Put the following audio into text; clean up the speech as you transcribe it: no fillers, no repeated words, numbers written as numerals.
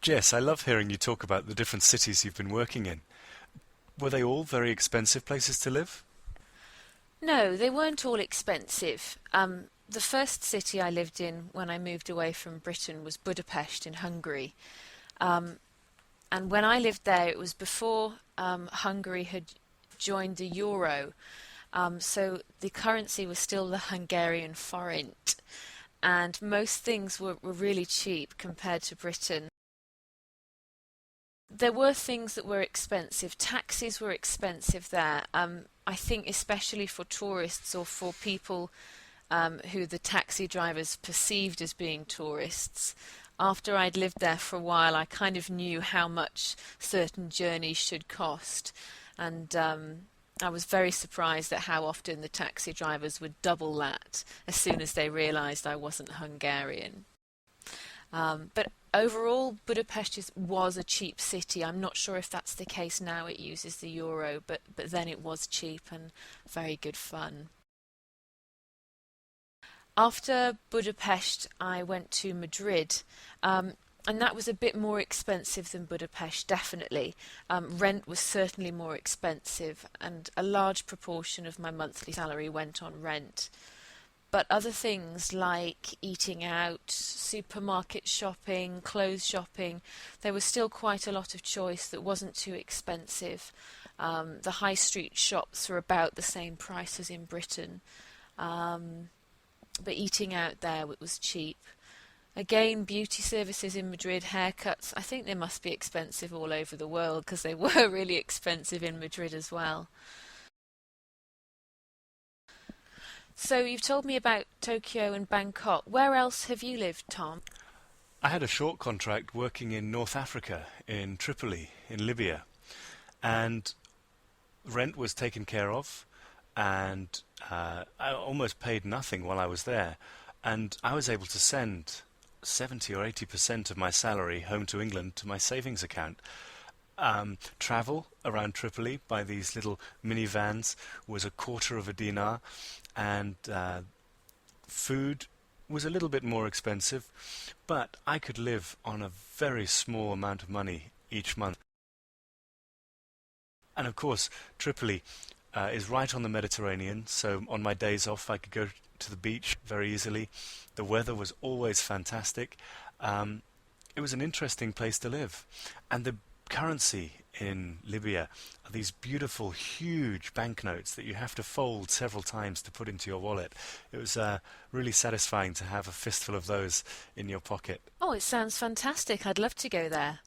Jess, I love hearing you talk about the different cities you've been working in. Were they all very expensive places to live? No, they weren't all expensive. The first city I lived in when I moved away from Britain was Budapest in Hungary. Um, and when I lived there, it was before Hungary had joined the euro. So the currency was still the Hungarian forint. And most things were really cheap compared to Britain. There were things that were expensive. Taxis were expensive there. I think especially for tourists or for people who the taxi drivers perceived as being tourists. After I'd lived there for a while, I kind of knew how much certain journeys should cost, and I was very surprised at how often the taxi drivers would double that as soon as they realised I wasn't Hungarian. But overall, was a cheap city. I'm not sure if that's the case now. It uses the euro, but then it was cheap and very good fun. After Budapest, I went to Madrid, and that was a bit more expensive than Budapest, definitely. Rent was certainly more expensive, and a large proportion of my monthly salary went on rent. But other things like eating out, supermarket shopping, clothes shopping, there was still quite a lot of choice that wasn't too expensive. The high street shops were about the same price as in Britain. Um, but eating out there it was cheap. Again, beauty services in Madrid, haircuts, I think they must be expensive all over the world because they were really expensive in Madrid as well. So you've told me about Tokyo and Bangkok. Where else have you lived, Tom? I had a short contract working in North Africa, in Tripoli, in Libya, and rent was taken care of, and I almost paid nothing while I was there, and I was able to send 70 or 80% of my salary home to England to my savings account. Travel around Tripoli by these little minivans was a quarter of a dinar, and food was a little bit more expensive, but I could live on a very small amount of money each month. And of course, Tripoli is right on the Mediterranean, so on my days off I could go to the beach very easily. The weather was always fantastic. Um, it was an interesting place to live. And the currency in Libya are these beautiful, huge banknotes that you have to fold several times to put into your wallet. It was really satisfying to have a fistful of those in your pocket. Oh, it sounds fantastic. I'd love to go there.